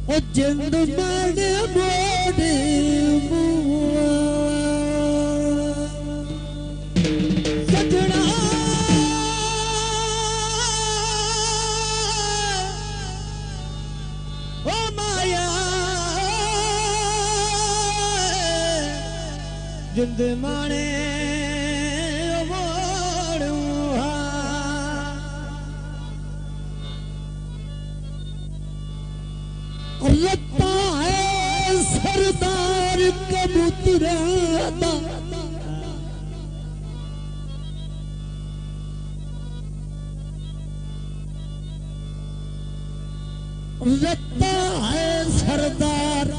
ओ जिंद माने मोड़े सजना ओ माया जिंद माने रत्ता है सरदार कबूतरा दा रत्ता है सरदार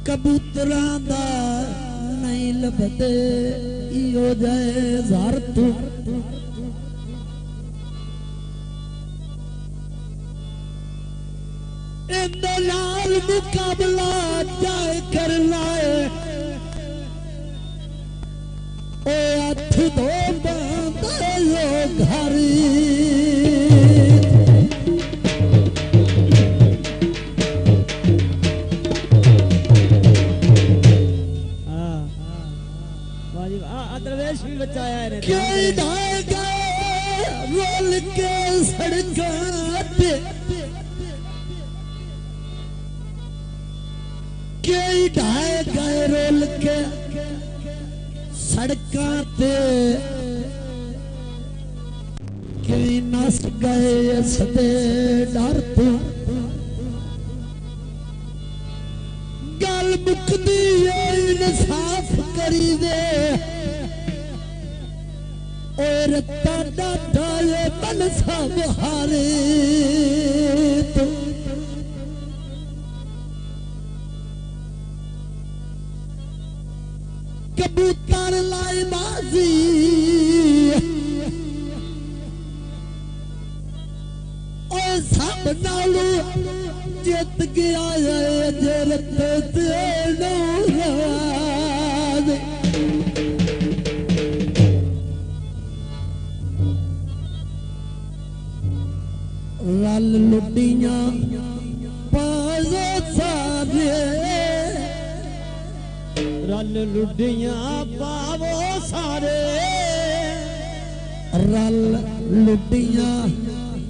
कबूतरा दा नहीं लभते इहो जाए ज़ार तू लाल मुकाबला जाए कर लाए ओ अथ दो बांधो घरी दरवेश भी बचाया है क्यों ढाए गए रोल के सड़काते कई ढाए गए रोल के सड़कां ते कई नस गए सते डर तो गल मुकदी इंसाफ करी दे और ताड़ा ढाए मन सब हारे तो कबूतर लाई बाजी और सब नालू जित गया है जरत रल लुटियां पाजो सारे रल लुटियां पावो सारे रल लुटियां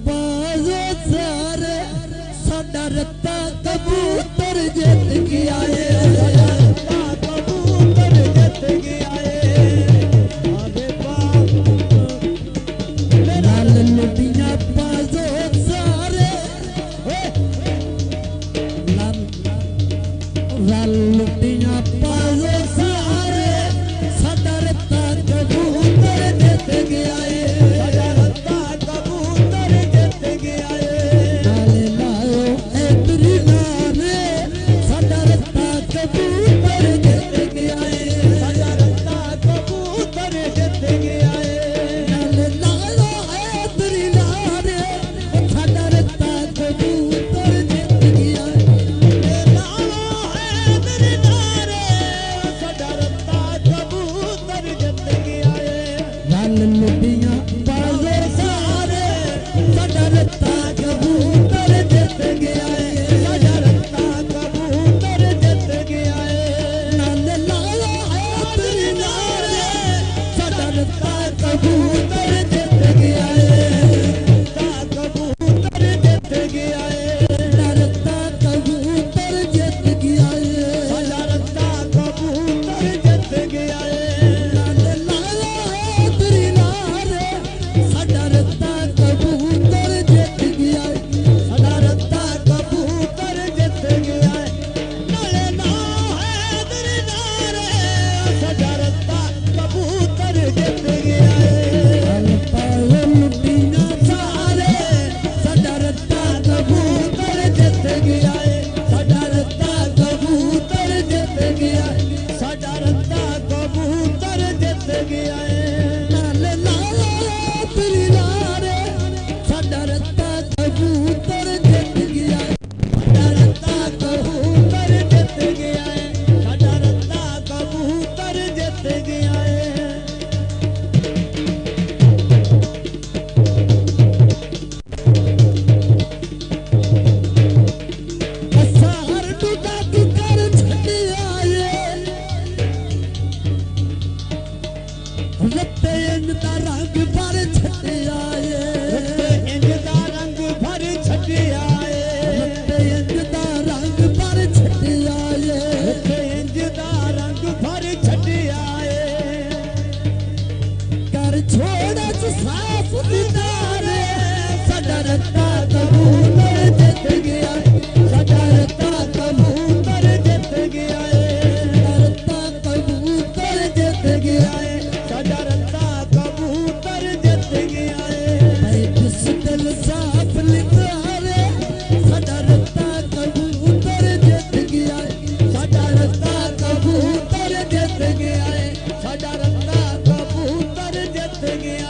पावो सारे साडा रत्ता कबूतर जित गया है कबूतर जित गया है रल लुटियां पावो सारे रल लुटियां पावो सारे साडा रत्ता कबूतर जित गया है साडा रत्ता कबूतर जित गया है नाले लाओ ए तेरी नारे साडा रत्ता लितारे साडा रत्ता कबूतर जित गया साडा रत्ता कबूतर जित गया साडा रत्ता कबूतर जित गया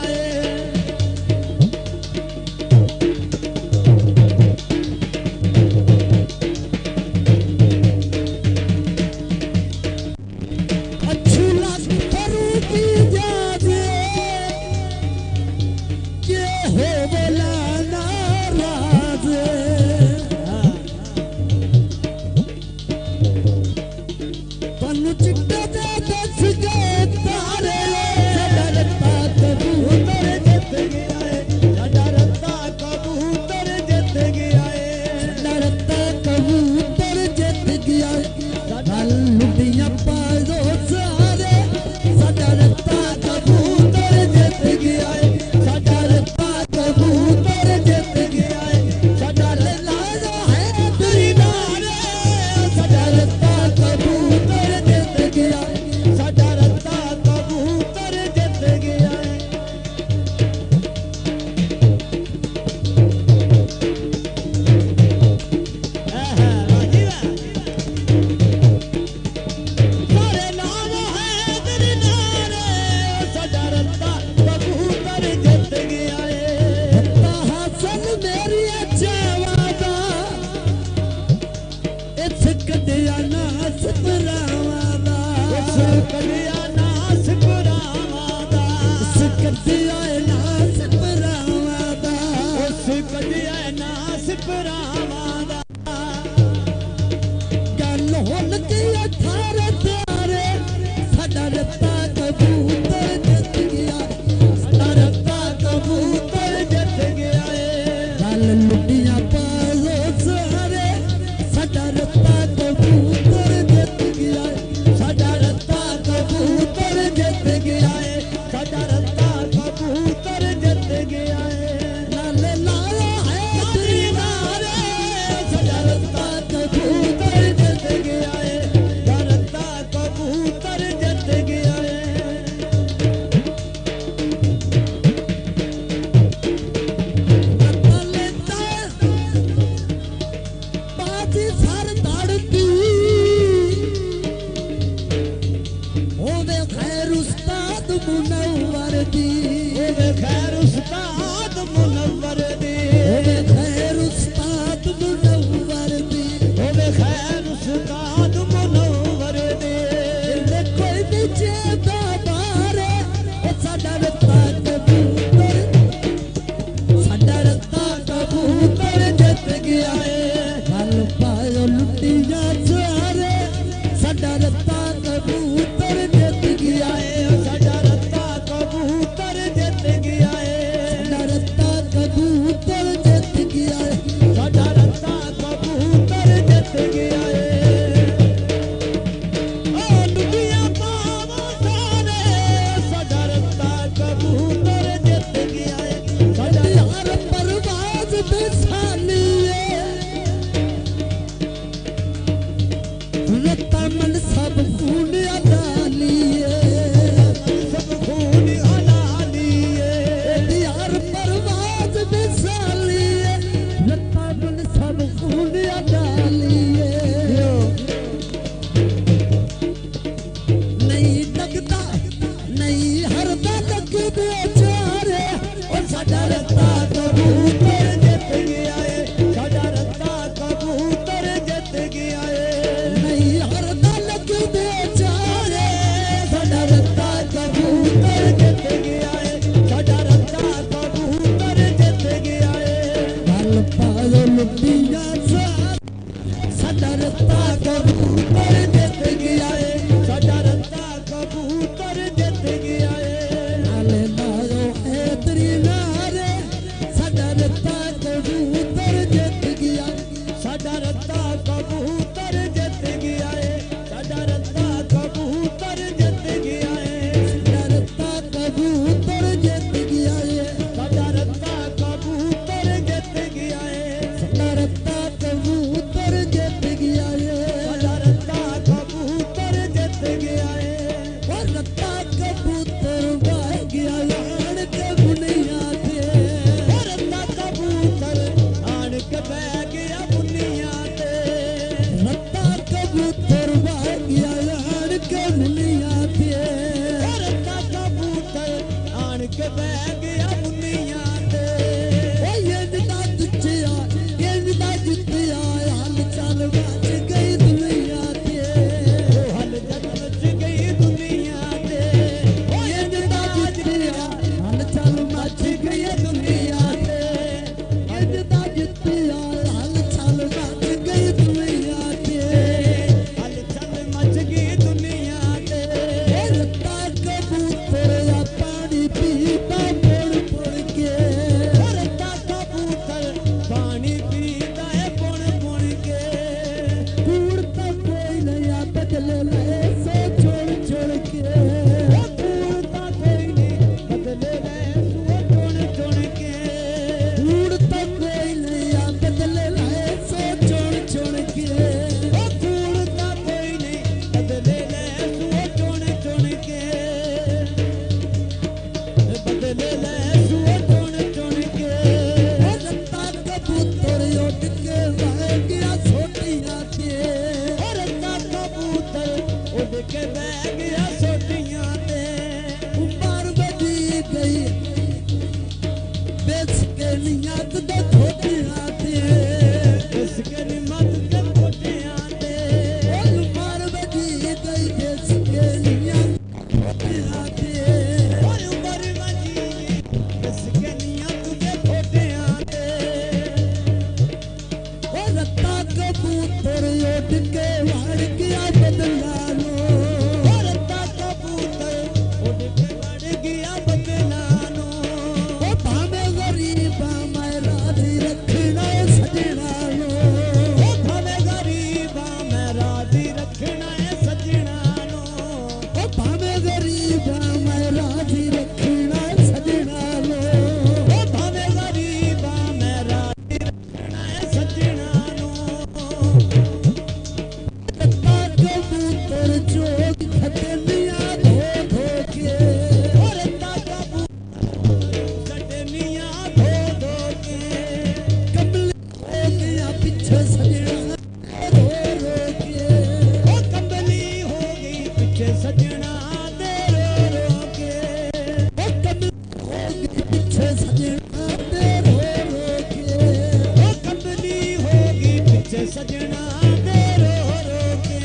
सजना दे रो रो के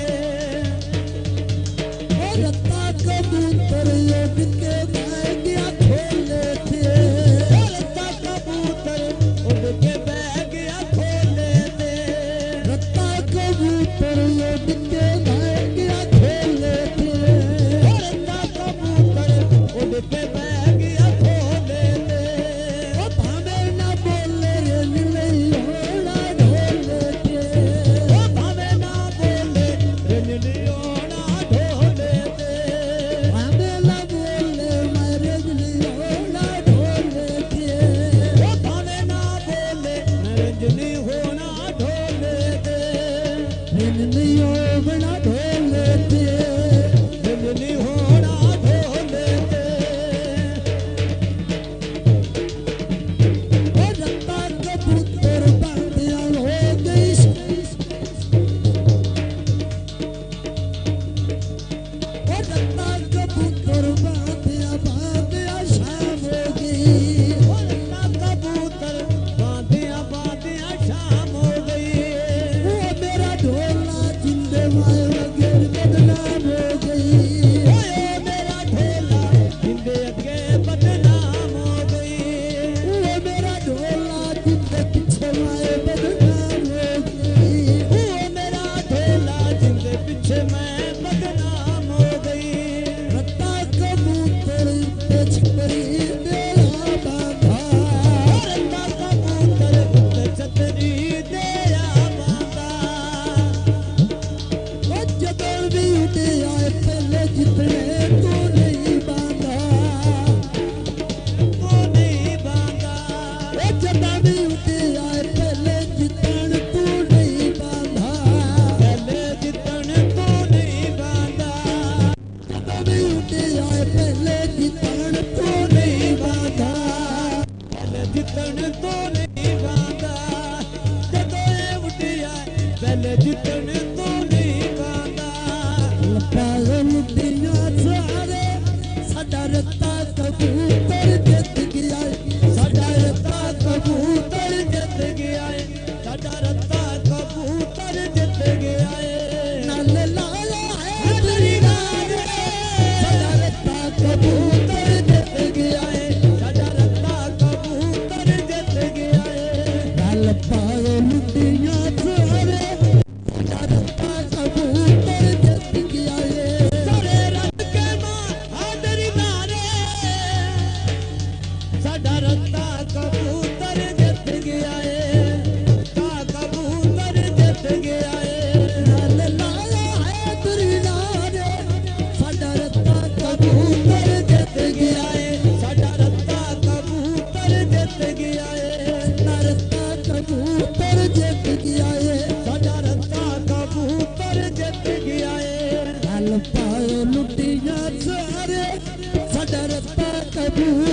रत्ता कबूतर उड़ के बह गया खोले थे रत्ता कबूतर उड़ के बह गया खोले थे रत्ता कबूतर उड़ के बह गया खोले थे रत्ता कबूतर उड़ के बह गया खोले थे ओ भावे ना बोले रे नहीं होना ढोले थे ओ भावे ना बोले रे नहीं होना ढोले थे भावे ना बोले मेरे नहीं होना ढोले थे ओ भावे ना बोले मेरे नहीं होना ढोले थे नहीं होना ढोले थे नहीं होना ढोले थे ओ रत्ता कबूतर बांधिया हो गई ओ रत्ता कबूतर बांधिया शाम हो गई ओ रत्ता कबूतर बांधिया शाम हो गई ओ मेरा ढोला जिंदे माए वगैर बदनाम हो गई ओ मेरा ढोला जिंदे अगे बदनाम हो गई ओ मेरा ढोला जिंदे पीछे माए बदनाम हो गई ओ मेरा ढोला जिंदे पीछे मैं बदनाम हो गई रत्ता कबूतर पे छतरी तेरा बांधा रत्ता कबूतर पे छतरी तेरा बांधा ओ जदों भी उड़े आए पहले जितने तू नहीं बांधा तू नहीं बांधा ओ जदों भी उड़े आए पहले जितन तू नहीं बांधा पहले जितन तू नहीं बांधा जदों भी उड़े आए पहले जितन तू नहीं बांधा पहले जितन तू नहीं बांधा जदों उड़े आए पहले जितन तू नहीं बांधा पागल दुनिया सारे साडा रत्ता कबूतर जित गया साडा रत्ता कबूतर जित गया साडा रत्ता कबूतर जित गया नल लाला है तेरी नाद साडा रत्ता कबूतर जित गया साडा रत्ता कबूतर जित गया नल पागल दुनिया सारे साडा रत्ता कबूतर जित गया सारे रब के मां आदरी मारे साडा रत्ता कबूतर जित गया ता कबूतर जित गया नल लाला है तेरी नाद साडा रत्ता कबूतर जित गया साडा रत्ता कबूतर जित गया साडा रत्ता कबूतर जित गया साडा रत्ता कबूतर जित गया नल पाए लुटिया सारे साडा रत्ता कबूतर